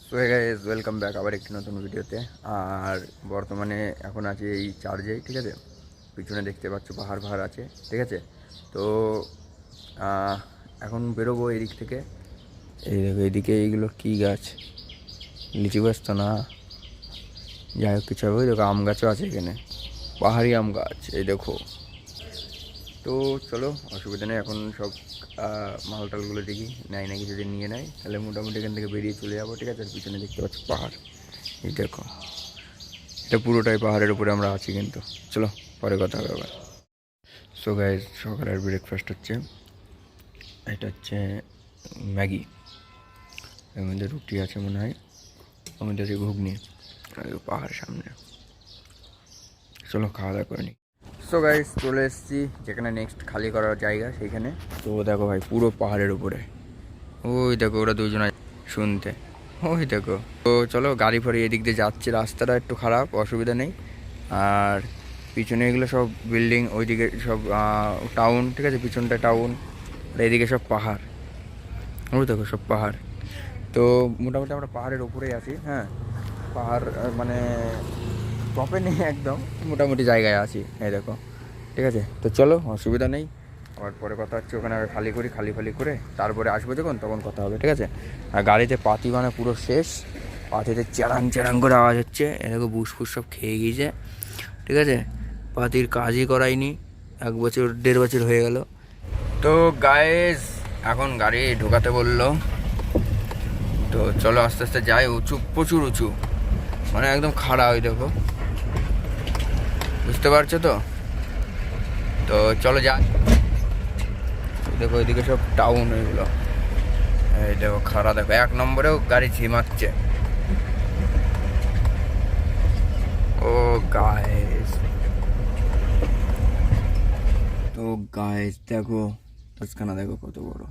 So hey guys, welcome back আবার একটি নতুন ভিডিওতে। আর বর্তমানে এখন আছে এই চার্জেই, ঠিক আছে। পিছনে দেখতে পাচ্ছ পাহাড় পাহাড় আছে, ঠিক আছে। তো এখন বেরোবো এদিক থেকে। এই দেখো এদিকে এইগুলো কী গাছ, লিচু গাছ তো না, যাই হোক কিছু হবে। ওই দেখো আম গাছও আছে এখানে, পাহাড়ি আম গাছ, এই দেখো। তো চলো, অসুবিধা নেই। এখন সব মাল টালগুলো দেখি নেয় নাকি, যদি নিয়ে নেয় তাহলে মোটামুটি এখান থেকে বেরিয়ে চলে যাবো, ঠিক আছে। আর পিছনে দেখতে পাচ্ছ পাহাড়, এই দেখো, এটা পুরোটাই পাহাড়ের উপরে আমরা আছি কিন্তু। চলো পরে কথা হবে আবার। সো গাইজ, সকালের ব্রেকফাস্ট হচ্ছে, এটা হচ্ছে ম্যাগি, এর মধ্যে রুটি আছে মনে হয়, ওর মধ্যে আছে ঘুগনি, পাহাড় সামনে। চলো খাওয়া দাওয়া করে নিই। সো গাইস, চলে এসেছি যেখানে নেক্সট খালি করার জায়গা, সেইখানে। তো দেখো ভাই, পুরো পাহাড়ের উপরে, ওই দেখো ওরা দুজন শুনতে, ওই দেখো। তো চলো, গাড়ি ফাড়ি এদিক দিয়ে যাচ্ছে, রাস্তাটা একটু খারাপ, অসুবিধা নেই। আর পিছনে এগুলো সব বিল্ডিং, ওইদিকে সব টাউন, ঠিক আছে, পিছনটা টাউন, আর এইদিকে সব পাহাড়, ওই দেখো সব পাহাড়। তো মোটামুটি আমরা পাহাড়ের উপরেই আছি, হ্যাঁ। পাহাড় মানে টপে নেই একদম, মোটামুটি জায়গায় আছি, এই দেখো, ঠিক আছে। তো চলো, অসুবিধা নেই, আবার পরে কথা হচ্ছে। ওখানে আগে খালি করি, খালি করে তারপরে আসবো যখন, তখন কথা হবে, ঠিক আছে। আর গাড়িতে পাতি মানে পুরো শেষ, পাতিতে চ্যারাং চ্যারাং করে আওয়াজ হচ্ছে, এরকম বুস ফুস সব খেয়ে গিয়েছে, ঠিক আছে। পাতির কাজই করাইনি, 1-1.5 বছর হয়ে গেল। তো গাইস, এখন গাড়ি ঢোকাতে বললো, তো চলো আস্তে আস্তে যাই। উঁচু, প্রচুর উঁচু, মানে একদম খাড়া, ওই দেখো, বুঝতে পারছো তো। তো চলো যাই। দেখো ওইদিকে সব টাউন, ওইগুলো, এই দেখো খাড়া, দেখো 1 নম্বরেও গাড়ি ঝিমাচ্ছে। ও গাইস, তো গাইস দেখো মাঝখানা, দেখো কত বড়,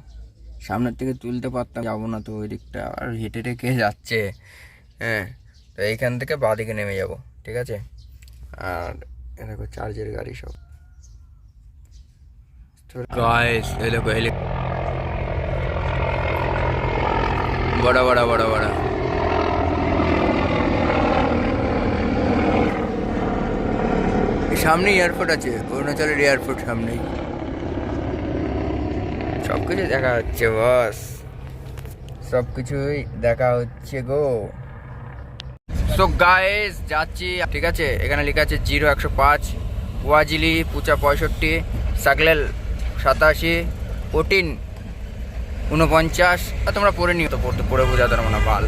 সামনের থেকে তুলতে পারতাম, যাবো না তো ওই দিকটা, আর হেঁটে টেকে যাচ্ছে, হ্যাঁ। তো এইখান থেকে বাঁদিকে নেমে যাব, ঠিক আছে। আর দেখো চার্জের গাড়ি সব। গাইস এই দেখো বড় বড় বড় বড়, সামনেই এয়ারপোর্ট আছে, অরুণাচলের এয়ারপোর্ট সামনেই। সব কিছু দেখা হচ্ছে বস, সব কিছুই দেখা হচ্ছে গো। সো গাইস যাচ্ছি, ঠিক আছে। এখানে লেখা আছে 0-105, ওয়াজিলি পুচা 65, সাকলেল 87, 14 49। তোমরা পড়ে নিও তো, পড়ে বোঝাতে পারবো না বাল।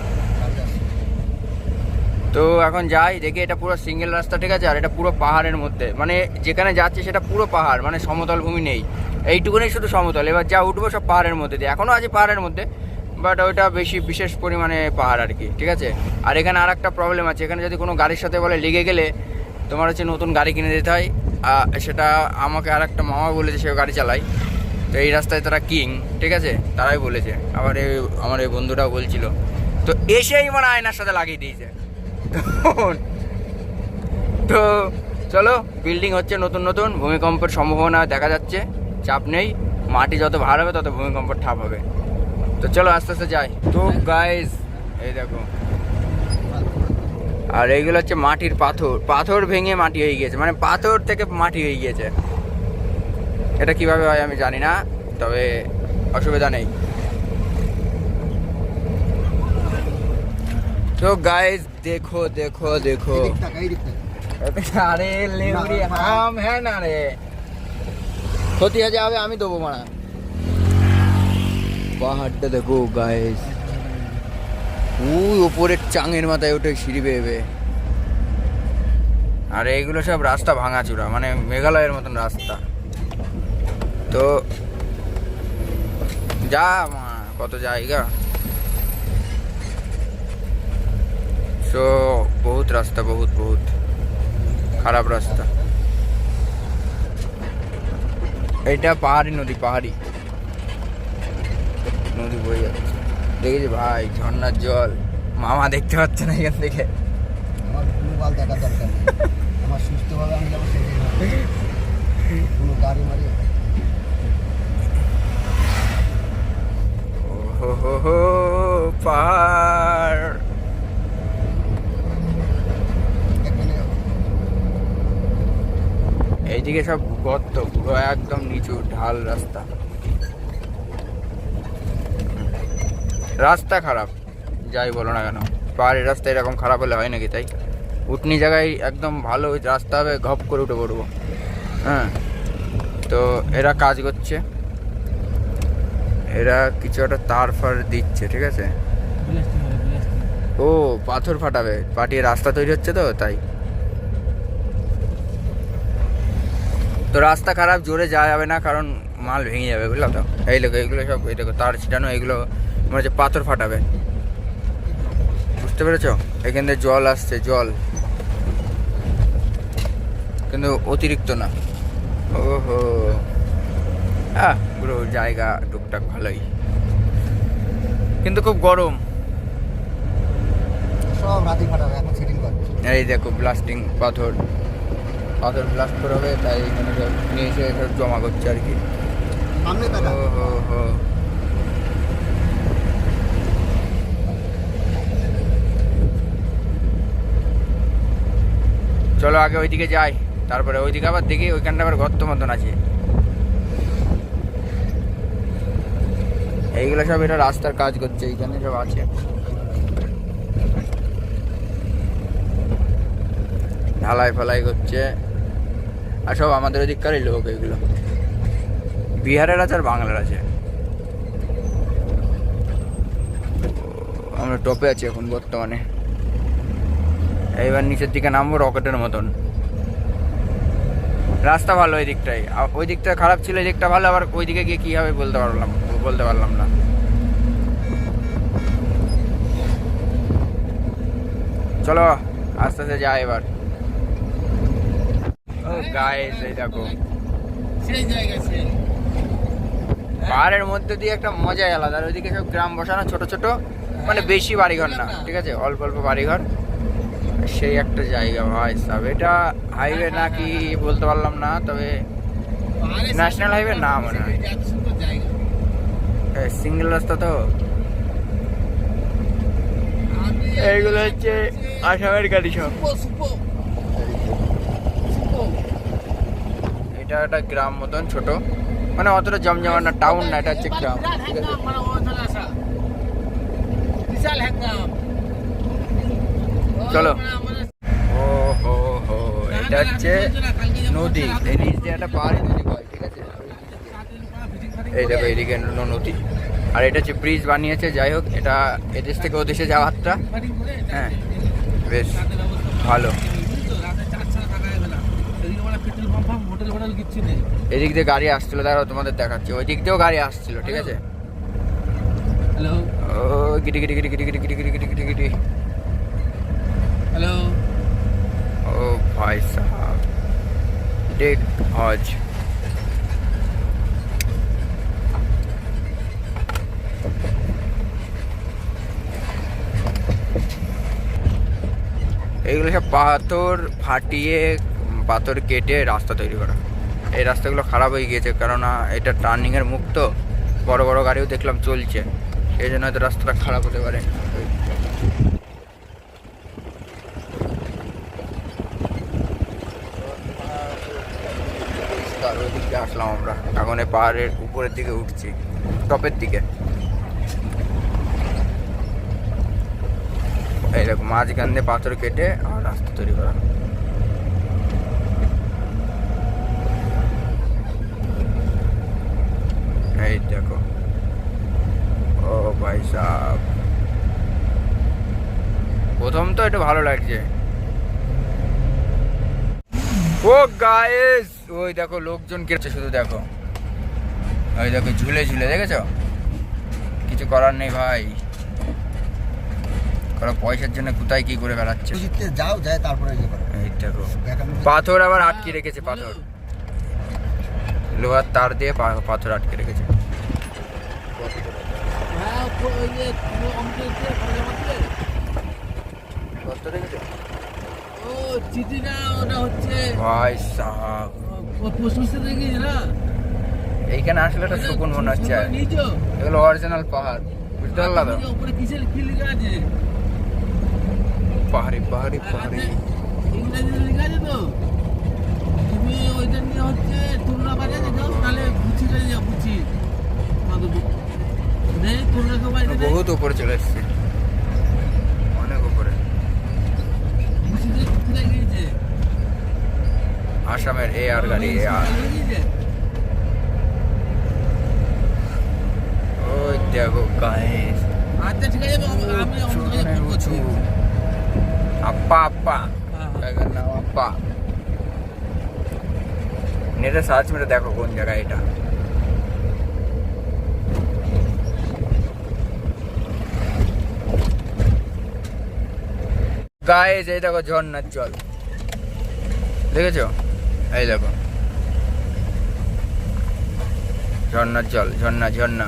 তো এখন যাই দেখি, এটা পুরো সিঙ্গেল রাস্তা, ঠিক আছে। আর এটা পুরো পাহাড়ের মধ্যে, মানে যেখানে যাচ্ছি সেটা পুরো পাহাড়, মানে সমতল ভূমি নেই, এইটুকুনি শুধু সমতল। এবার যা উঠবো সব পাহাড়ের মধ্যে দিয়ে, এখনও আছে পাহাড়ের মধ্যে, বাট ওইটা বেশি বিশেষ পরিমাণে পাহাড় আর কি, ঠিক আছে। আর এখানে আর একটা প্রবলেম আছে, এখানে যদি কোনো গাড়ির সাথে বলে লেগে গেলে তোমার হচ্ছে নতুন গাড়ি কিনে দিতে হয়। সেটা আমাকে আর একটা মামা বলেছে, সেও গাড়ি চালায়, তো এই রাস্তায় তারা কিং, ঠিক আছে, তারাই বলেছে। আবার আমার এই বন্ধুটাও বলছিল, তো এসেই মানে আয়নার সাথে লাগিয়ে দিয়েছে। তো চলো, বিল্ডিং হচ্ছে নতুন নতুন, ভূমিকম্পের সম্ভাবনা দেখা যাচ্ছে, চাপ নেই, মাটি যত ভার হবে তত ভূমিকম্পের ঠাপ হবে। তো চলো আস্তে আস্তে যাই। তো গাইস এই দেখো, আর এইগুলো হচ্ছে মাটির পাথর ভেঙে মাটি হয়ে গিয়েছে, মানে পাথর থেকে মাটি হয়ে গিয়েছে। এটা কিভাবে হয় আমি জানি না, তবে অসুবিধা নেই। তো গাইস দেখো দেখো দেখো, আরে লেবড়ি আম, হ্যাঁ না রে, ক্ষতি হয়ে যাবে, আমি দেবো মারা। পাহাড়টা দেখো গাইস, ওই উপরের চাঙের মাথায় ওঠে সিঁড়ি বেয়ে। আর এইগুলো সব রাস্তা ভাঙাচুরা, মানে মেঘালয়ের মতন রাস্তা। তো যা কত জায়গা, তো বহুত রাস্তা, বহুত বহুত খারাপ রাস্তা। এটা পাহাড়ি নদী, পাহাড়ি নদী বয়ে যাচ্ছে, দেখেছি ভাই, ঝর্ণার জল। মামা দেখতে পাচ্ছে না এখান থেকে, আমার কোনো বাল দেখা দরকার নেই, আমার সুস্থভাবে আমি যাবো, কোনো গাড়ি মারি। ও হো হো, পাহাড় এইদিকে সব গর্ত, পুরো একদম নিচু ঢাল রাস্তা। রাস্তা খারাপ যাই বলো না কেন, পাহাড়ের রাস্তা এরকম খারাপ হলে হয় নাকি? তাই উঠনি জায়গায় একদম ভালো রাস্তা হবে, ঘপ করে উঠে পড়বো। হ্যাঁ, তো এরা কাজ করছে, এরা কিছু একটা তার ফার দিচ্ছে, ঠিক আছে। ও পাথর ফাটাবে, পাটিয়ে রাস্তা তৈরি হচ্ছে তো তাই। তো রাস্তা খারাপ, জোরে যাওয়া যাবে না কারণ মাল ভেঙে যাবে, বুঝলাম তো। এই দেখো এইগুলো সব, এই দেখো তার ছিটানো, এগুলো মনে হচ্ছে পাথর ফাটাবে, বুঝতে পেরেছো? এখান থেকে জল আসছে, জল কিন্তু অতিরিক্ত না। ওহো, পুরো জায়গা টুকটাক ভালোই, কিন্তু খুব গরম। সব রাতি ফাটাবে, এখন সেটিং করবে। এই দেখো ব্লাস্টিং, পাথর পাথর ব্লাস্ট করে হবে, তাই এখানে সব নিয়ে এসে সব জমা করছে আর কি। সামনে তাকা। ওহো, চলো আগে ওইদিকে যাই, তারপরে ওইদিকে আবার দেখি ওইখানটা আবার গর্ত মতন আছে। এইগুলো সব এটা রাস্তার কাজ করছে, এইখানে সব আছে। ঢালাই ফালাই করছে, আর সব আমাদের ওদিককারই লোক এগুলো, বিহারের আছে আর বাংলার আছে। আমরা টপে আছি এখন বর্তমানে, এইবার নিচের দিকে নামবো রকেটের মতন। রাস্তা ভালো ওই দিকটাই, ওই দিকটা খারাপ ছিল, এই দিকটা ভালো। আবার ওই দিকে গিয়ে কী হবে বলতে পারলাম না। চলো আস্তে আস্তে যাই এবার। ও গাইস, এই দেখো পাহাড়ের মধ্যে দিয়ে একটা মজাই আলাদা। আর ওইদিকে সব গ্রাম বসানো, ছোট ছোট, মানে বেশি বাড়িঘর না, ঠিক আছে, অল্প অল্প বাড়িঘর। সেই একটা জায়গা ভাই সাহেব, এটা হাইওয়ে নাকি বলতে পারলাম না, তবে ন্যাশনাল হাইওয়ে না মনে হয়, সিঙ্গেল রাস্তা তো। এইগুলো হচ্ছে আসামের গাড়ি সব। এটা একটা গ্রাম মতন ছোট, মানে অতটা জমজমাট না, টাউন না, এটা হচ্ছে গ্রাম, ঠিক আছে। চলো। ও হো হো, এটা হচ্ছে নদী, এই নিচ দিয়ে একটা পাহাড়ি নদী বয়, ঠিক আছে। এই দেখো এইদিকে নদী, আর এটা হচ্ছে ব্রিজ বানিয়েছে। যাই হোক, এটা এদেশ থেকে ওদেশে যাওয়ারটা, হ্যাঁ বেশ ভালো। এদিক দিয়ে গাড়ি আসছিল, দাঁড়াও তোমাদের দেখাচ্ছি, ওই দিক দিয়েও গাড়ি আসছিল, ঠিক আছে। ও গিটি গিটি গিটি গিটি গিটি গিটি গিটি গিটি গিটি গিটি। हेलो, ओ भाई साहब, देख आज এইগুলো সব পাথর ফাটিয়ে, পাথর কেটে রাস্তা তৈরি করা। এই রাস্তাগুলো খারাপ হয়ে গিয়েছে, কেননা এটা টার্নিংয়ের মুখ তো, বড় বড় গাড়িও দেখলাম চলছে, সেই জন্য হয়তো রাস্তাটা খারাপ হতে পারে। ওই দিক দিয়ে আসলাম আমরা, এখন এই পাহাড়ের উপরের দিকে উঠছি, টপের দিকে। এইরকম মাঝখান দিয়ে পাথর কেটে আর রাস্তা তৈরি করা। এই দেখো, ও ভাই সাহেব, প্রথম তো একটু ভালো লাগছে। ও গাইস, ওই দেখো লোকজন কেটে, শুধু দেখো, ওই দেখো ঝুলে ঝুলে, দেখেছো? কিছু করার নেই ভাই, কারণ পয়সার জন্য কোথায় কি করে বেড়াচ্ছে। যাও যায় তারপরে ইয়ে করো। এই দেখো পাথর আবার আটকে রেখেছে, পাথর লোহার তার দিয়ে পাথর আটকে রেখেছে। ভাই সাহেব, এইখানে আসলে একটা সুকুন মনে হচ্ছে। এগুলো অরিজিনাল পাহাড়, বুঝতে পারলা তো? পাহাড়ি পাহাড়ি পাহাড়ি। ওইটা নিয়ে হচ্ছে তুলনা বাজে দেখো তাহলে বুঝি চলে যাও বুঝি তুলনা সবাই বহুত উপরে চলে এসছে, অনেক উপরে। বুঝি কোথায় গিয়েছে আসামের AR গাড়ি AR। ওই দেখো গাইস, আচ্ছা ঠিক আছে আমি ফোন করছি। আপ্পা আপ্পা জায়গার নাম আপ্পা। নেটে সার্চ মেরে দেখো কোন জায়গায় এটা। গাইস এই দেখো ঝর্ণার জল, দেখেছো? এই দেখো ঝর্ণার জল, ঝর্ণা ঝর্ণা।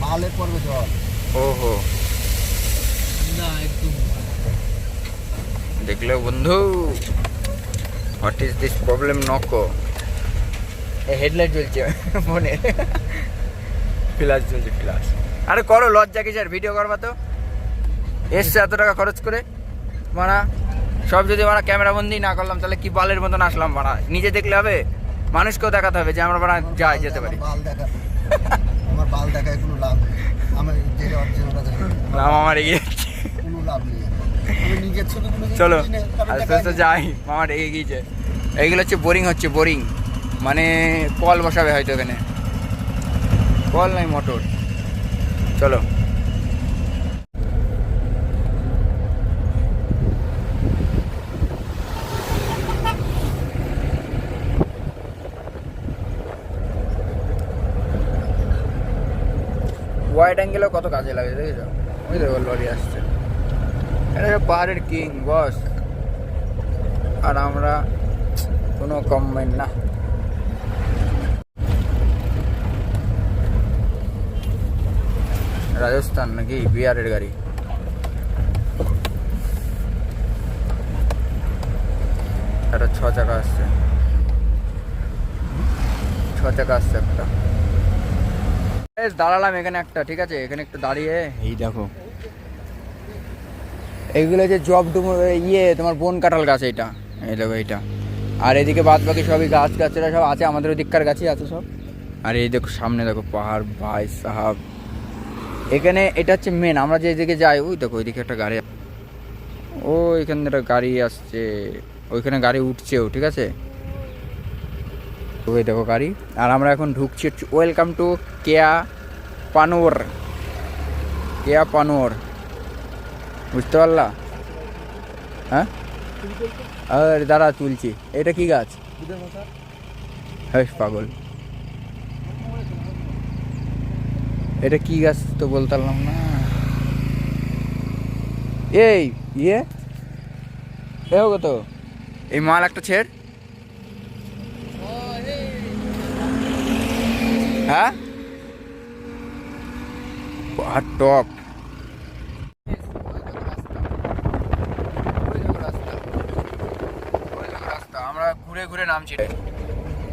ভালো পড়বে জল। ওহো দেখলে বন্ধু, হোয়াট ইজ দিস প্রবলেম নকো। হেডলাইট জ্বলছে ফোনে, ফ্ল্যাশ জ্বলছে ফ্ল্যাশ। আরে করো, লজ্জা কিসের? ভিডিও করবা তো, এসছে এত টাকা খরচ করে মারা। সব যদি আমরা ক্যামেরা বন্দি না করলাম তাহলে কি বালের মতন আসলাম মারা। নিজে দেখলে হবে, মানুষকেও দেখাতে হবে যে আমরা মারা যাই যেতে পারি। আমার বাল দেখায় কোনো লাভ নেই। আমার যে অরিজিনালটা নাম আমার এগিয়ে যাচ্ছে, কোনো লাভ নেই। আমি নিজের ছবিগুলো চলো আস্তে আস্তে যাই। মামা রেগে গিয়েছে। এইগুলো হচ্ছে বোরিং, হচ্ছে বোরিং মানে কল বসাবে হয়তো এখানে, কল নাই মোটর। চলো ওয়াইড অ্যাঙ্গেলও কত কাজে লাগে দেখেছো? ওই দেখো লরি আসছে, এটা পাহাড়ের কিং বস, আর আমরা কোনো কম্বাইন না। রাজস্থান নাকি বিহারের গাড়ি। একটা 6 চাকা আসছে, 6 চাকা আসছে একটা। দাঁড়ালাম এখানে একটা, ঠিক আছে? এখানে একটু দাঁড়িয়ে এই দেখো এইগুলো যে জব ডুমুর ইয়ে তোমার বন কাঁঠাল গাছ, এইটা এই দেখো এইটা। আর এদিকে বাদ বাকি সবই গাছ গাছেরা সব আছে, আমাদের ওদিককার গাছই আছে সব। আর এই দেখো সামনে দেখো পাহাড়, ভাই সাহাব। এখানে এটা হচ্ছে মেন, আমরা যেদিকে যাই ওই দেখো ওইদিকে একটা গাড়ি, ও এখানে একটা গাড়ি আসছে, ওইখানে গাড়ি উঠছেও, ঠিক আছে? ওই দেখো গাড়ি। আর আমরা এখন ঢুকছি, ওয়েলকাম টু কেয়া পানোর, কেয়া পানোর, বুঝতে পারলা? হ্যাঁ আরে দাঁড়া তুলছি। এটা কি গাছ? হ্যাঁ পাগল, এটা কি গাছ তো বলতে পারলাম না। এই ইয়ে এ হোক তো, এই মাল একটা ছেড়। হ্যাঁ আর টপ আমরা ঘুরে ঘুরে নামছি।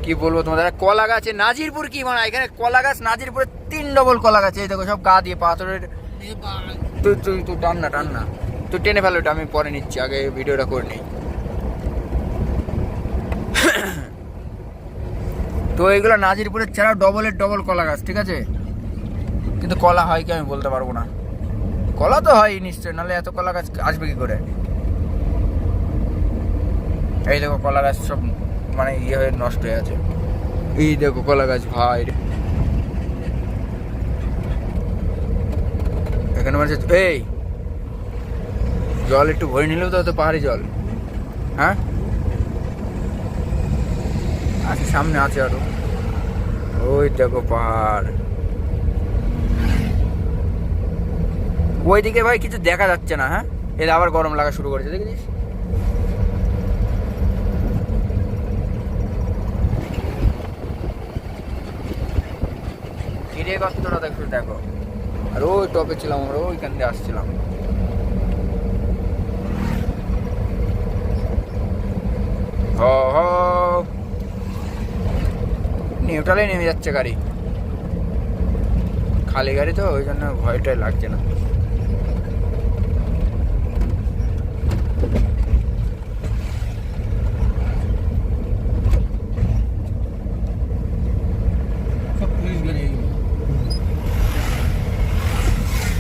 কি বলবো তোমাদের, কলা গাছে নাজিরপুর কি মানে এখানে কলা গাছ, নাজিরপুরে 3 ডবল কলা গাছ। এই দেখো সব গা দিয়ে পাথরের। তুই টান না, টান না, তুই টেনে ফেলো এটা, আমি পরে নিচ্ছি, আগে ভিডিওটা করে নিই। তো এইগুলো নাজিরপুরের ছাড়াও ডবলের ডবল কলা গাছ, ঠিক আছে? কিন্তু কলা হয় কি আমি বলতে পারবো না। কলা তো হয় নিশ্চয়, নাহলে এত কলা গাছ আসবে কি করে? এই দেখো কলা গাছ সব মানে ইয়ে হয়ে নষ্ট হয়ে আছে। এই দেখো কলা গাছ ভাই, এখানে মানে এই জল একটু ভরে নিলেও তো পাহাড়ি জল। হ্যাঁ আচ্ছা সামনে আছে আরো, ওই দেখো পাহাড়। ওইদিকে ভাই কিছু দেখা যাচ্ছে না। হ্যাঁ এর আবার গরম লাগা শুরু করেছে, দেখেছিস? কিরে কতটা দেখো, দেখো। আর ওই টপে ছিলাম আমরা, ওইখান দিয়ে আসছিলাম। নিউট্রালে নেমে যাচ্ছে গাড়ি, খালি গাড়ি তো ওই জন্য ভয়টাই লাগছে না। সব পুলিশ বেরিয়ে গেল।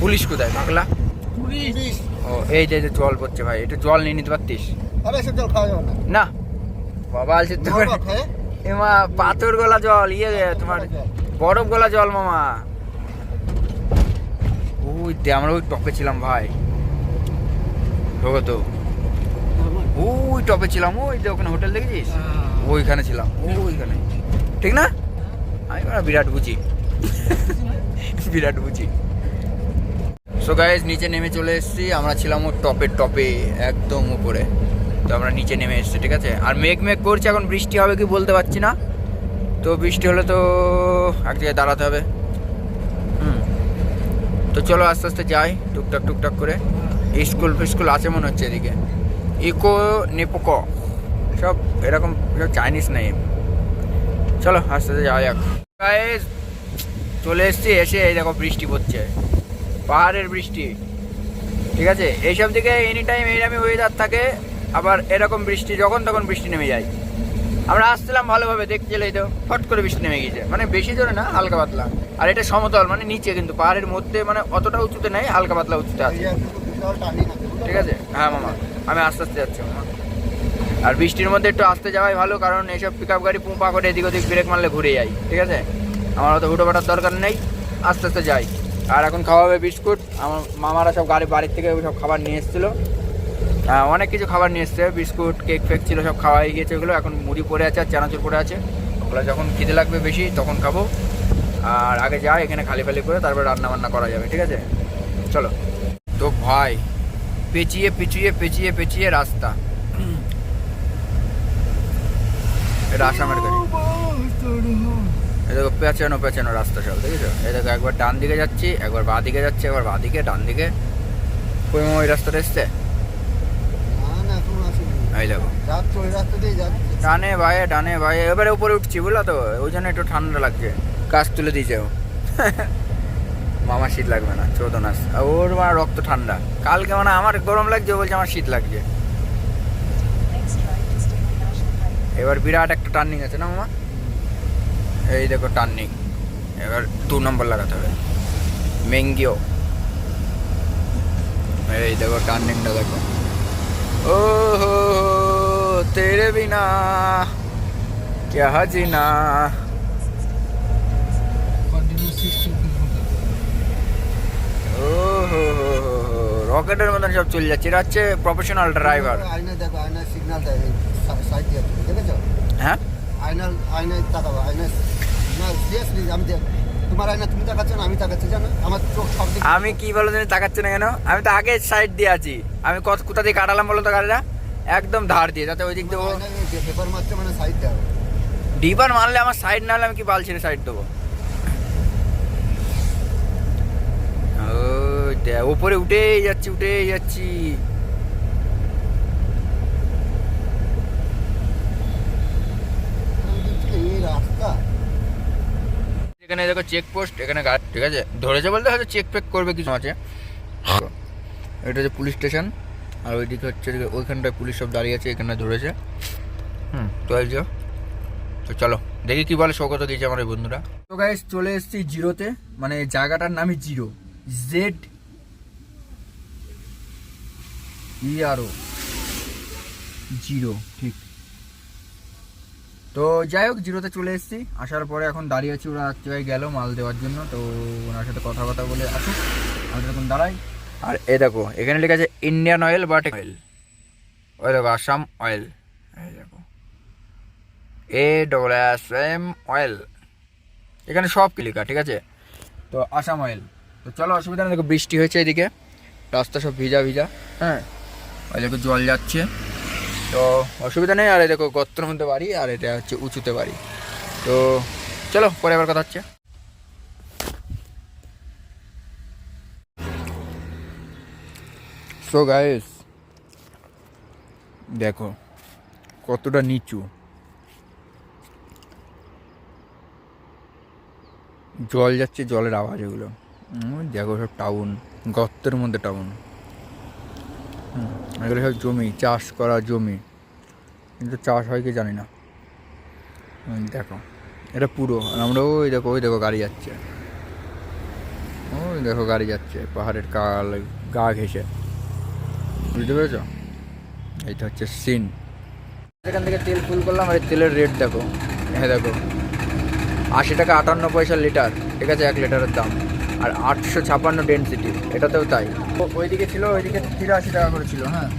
পুলিশ কোথায় পাগলা? পুলিশ ও এই যে যে জল পড়ছে ভাই, এটা জল নিয়ে নিতে পারতিস আরে সব জল খাওয়া যাবে না না? বাবা আলছে তো মরবা খায়? এমা পাথর গলা জল, ইয়ে তোমার বরফ গলা জল মামা। ওই আমরা ওই টপে ছিলাম ভাই, ঢোকো তো ওই টপে ছিলাম, ওই যে ওখানে হোটেল দেখেছিস, ওইখানে ছিলাম, ওইখানে ঠিক না? আমি বড় বিরাট বুঝি, বিরাট বুঝি। সো গাইস নিচে নেমে চলে এসেছি, আমরা ছিলাম ওর টপের টপে একদম উপরে, তো আমরা নিচে নেমে এসেছি ঠিক আছে। আর মেঘ মেঘ করছে, এখন বৃষ্টি হবে কি বলতে পারছি না, তো বৃষ্টি হলে তো এক জায়গায় দাঁড়াতে হবে। তো চলো আস্তে আস্তে যাই টুকটাক টুকটাক করে। স্কুল ফিস্কুল আছে মনে হচ্ছে এদিকে, ইকো নেপোক সব এরকম সব চাইনিজ নেই। চলো আস্তে আস্তে যাওয়া যাক। গাইস চলে এসছি, এসে এই দেখো বৃষ্টি পড়ছে, পাহাড়ের বৃষ্টি ঠিক আছে। এইসব দিকে এনি টাইম এইরকমই ওয়েদার থাকে, আবার এরকম বৃষ্টি যখন তখন বৃষ্টি নেমে যায়। আমরা আসছিলাম ভালোভাবে দেখছিলেই তো ফট করে বৃষ্টি নেমে গিয়েছে, মানে বেশি জোরে না, হালকা পাতলা। আর এটা সমতল মানে নিচে, কিন্তু পাহাড়ের মধ্যে মানে অতটা উঁচুতে নেই, হালকা পাতলা উঁচুতে আছে ঠিক আছে। হ্যাঁ মামা আমি আস্তে আস্তে যাচ্ছি মামা। আর বৃষ্টির মধ্যে একটু আস্তে যাওয়াই ভালো, কারণ এইসব পিক আপ গাড়ি পুঁপা করে এদিক ওদিক ব্রেক মারলে ঘুরে যায় ঠিক আছে। আমার অত হুটো পাটার দরকার নেই, আস্তে আস্তে যাই। আর এখন খাওয়া হবে বিস্কুট, আমার মামারা সব বাড়ির থেকে সব খাবার নিয়ে এসেছিলো, অনেক কিছু খাবার নিয়ে এসছে, বিস্কুট কেক ফেক ছিল সব খাওয়া হয়ে গিয়েছে ওগুলো। এখন মুড়ি পড়ে আছে আর চানাচুর পড়ে আছে, ওগুলো যখন খিদে লাগবে বেশি তখন খাবো। আর আগে যাই এখানে খালি ফালি করে তারপর রান্না বান্না করা যাবে ঠিক আছে। চলো তো ভাই, পেঁচিয়ে পেঁচিয়ে পেঁচিয়ে পেঁচিয়ে রাস্তা, এটা আসামের গাড়ি। এই দেখো পেঁচানো পেঁচানো রাস্তা সব দেখেছো। এই দেখো একবার ডান দিকে যাচ্ছি, একবার বাঁ দিকে যাচ্ছি, একবার বাঁ দিকে ডান দিকে। কই মামা ওই রাস্তাটা এসছে? এই দেখো ডানে ভাইয়ে ডানে ভাইয়ে, এবারে উপরে উঠছি বুঝলা তো, ওই জন্য একটু ঠান্ডা লাগছে। কাজ তুলে দিয়েছে ও মামা শীত লাগবে না, চোদনাস ওর মা রক্ত ঠান্ডা। কালকে মানে আমার গরম লাগছে, ও বলছে আমার শীত লাগছে। এবার বিরাট একটা টার্নিং আছে না মামা, এই দেখো টার্নিং, এবার 2 নম্বর লাগাতে হবে মেঙ্গিও। এই দেখো টার্নিংটা দেখো, ও হো তেরে বিনা क्या जीना। কন্টিনিউ 60 ও হো রকেটের মতন সব চলে যাচ্ছে, এটা হচ্ছে প্রফেশনাল ড্রাইভার। আয়না দেখো, আয়না সিগন্যাল দেয় সাইড দিয়ে, দেখেছো? হ্যাঁ আয়নায় তাকাবো, আয়নায় না সিরিয়াসলি আমি তোমার আয়না তুমি তাকাচ্ছ না, আমি তাকাচ্ছি জানো, আমার চোখ সব দিকে। আমি কি বলো জানি তাকাচ্ছে না কেন, আমি তো আগে সাইড দিয়ে আছি। আমি কোথা দিয়ে কাটালাম বলো তো গাড়িটা, একদম ধার দিয়ে, যাতে ওই দিক দেবো। পেপার মারছে মানে সাইড দেওয়া। ডিপার মারলে আমার সাইড না হলে আমি কি বাল ছেড়ে সাইড দেবো? উপরে উঠেই যাচ্ছি উঠেই যাচ্ছি। এই রাস্তা এখানে দেখো চেকপোস্ট, এখানে গাড়ি ঠিক আছে ধরেছে বলতে হয়তো চেক ফেক করবে কিছু আছে। এটা হচ্ছে পুলিশ স্টেশন, আর ওইদিকে হচ্ছে ওইখানটায় পুলিশ সব দাঁড়িয়ে আছে, এখানে ধরেছে। তো এই যে, তো চলো দেখি কি বলে সৌগত গিয়েছে আমার এই বন্ধুরা। তো গাইস চলে এসেছি জিরোতে, মানে জায়গাটার নামই জিরো, ZERO জিরো ঠিক। তো যাই হোক জিরোতে চলে এসেছি, আসার পরে এখন দাঁড়িয়ে আছি, ওরা এক জায়গায় গেল মাল দেওয়ার জন্য, তো ওনার সাথে কথা বলে আসুক, আমাদের এখন দাঁড়াই। আর এ দেখো এখানে লেখা আছে ইন্ডিয়ান অয়েল বাট অয়েল, ওই দেখো আসাম অয়েল, এই দেখো ASM অয়েল, এখানে সব কি লেখা ঠিক আছে। তো আসাম অয়েল, তো চলো অসুবিধা নেই। দেখো বৃষ্টি হয়েছে এদিকে, রাস্তা সব ভিজা ভিজা, হ্যাঁ ওই দেখো জল যাচ্ছে, তো অসুবিধা নেই। আর এই দেখো গর্তের মধ্যে বাড়ি, আর এটা হচ্ছে উঁচুতে বাড়ি। তো চলো পরে আবার কথা হচ্ছে। সো গাইস দেখো কতটা নিচু, জল যাচ্ছে, জলের আওয়াজ এগুলো। দেখো সব টাউন, গর্তের মধ্যে টাউন, এগুলো সব জমি, চাষ করা জমি, কিন্তু চাষ হয় কি জানি না। দেখো এটা পুরো, আর আমরা ওই দেখো গাড়ি যাচ্ছে, ওই দেখো গাড়ি যাচ্ছে পাহাড়ের গা ঘেঁষে, বুঝতে পেরেছো? এইটা হচ্ছে সিন। এখান থেকে তেল ফুল করলাম, আর এই তেলের রেট দেখো, হ্যাঁ দেখো 80 টাকা 58 পয়সা লিটার, ঠিক আছে 1 লিটারের দাম। আর 856 ডেনসিটি, এটাতেও তাই। ওইদিকে ছিল, ওইদিকে 83 টাকা করে ছিল। হ্যাঁ,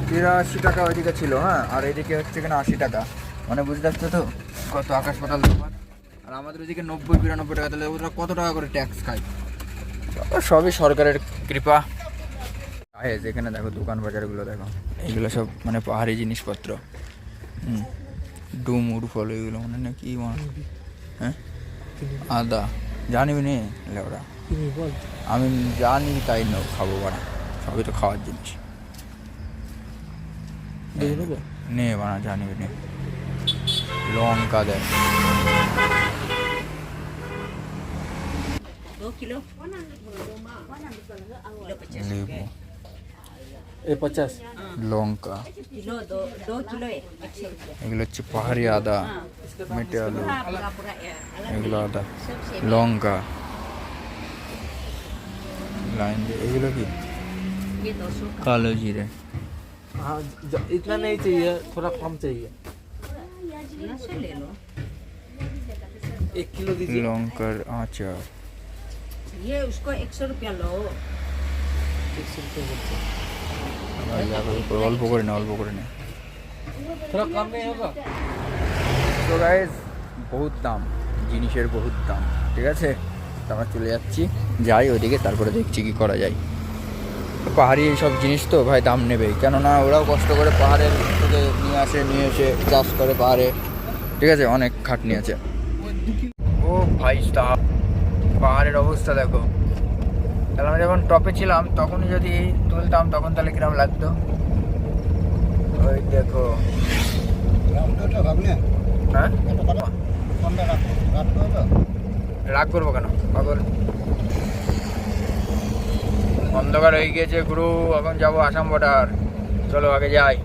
তিরাশি টাকা ওইদিকে ছিল। হ্যাঁ, আর এদিকে হচ্ছে কিনা 80 টাকা, মানে বুঝতে পারছো তো কত আকাশ পাতাল ব্যাপার। আর আমাদের ওইদিকে 90-92 টাকা, তাহলে ওরা কত টাকা করে ট্যাক্স খায়? সবই সরকারের কৃপা। যেখানে দেখো দোকান বাজারগুলো দেখো, এইগুলো সব মানে পাহাড়ি জিনিসপত্র। ডুমুর ফল এগুলো মানে না কি হ্যাঁ, আদা জানিবি নে ওরা, আমি জানি তাই না খাবো বানা, সবই তো খাওয়ার জিনিস। নে বানা জানিবি নে, লঙ্কা দেয় 2 kilo. লেবু, ये 50 লঙ্কা, Kilo 2 kilo ya. 100 rupiah. এগুলো হচ্ছে পাহাড়ি আদা, মেটে আলু, Pura-pura ya. এগুলো আদা, লঙ্কা লাইন দিয়ে। এগুলো কি? Gitu suka. কালো জিরে। हाँ इतना नहीं चाहिए, थोड़ा कम चाहिए। Nah, saya ले लो. 1 किलो दीजिए। লঙ্কার আচার। ये उसको 100 रुपया लो. 100 रुपये बोलते हैं। অল্প করে না, অল্প করে না। थोड़ा कम नहीं होगा? তো গাইজ বহুত দাম, জিনিসের বহুত দাম, ঠিক আছে। তো আমরা চলে যাচ্ছি, যাই ওইদিকে, তারপরে দেখছি কি করা যায়। পাহাড়ি এইসব জিনিস তো ভাই দাম নেবেই, কেননা ওরাও কষ্ট করে পাহাড়ের থেকে নিয়ে এসে চাষ করে পাহাড়ে, ঠিক আছে, অনেক খাটনি আছে। ও ভাই সাহেব, পাহাড়ের অবস্থা দেখো। তাহলে আমরা যখন টপে ছিলাম তখনই যদি তুলতাম তখন তাহলে কিরম লাগতো। ওই দেখো, হ্যাঁ রাগ করবো কেন পাগল, অন্ধকার হয়ে গিয়েছে গুরু, এখন যাবো আসাম বর্ডার, চলো আগে যাই।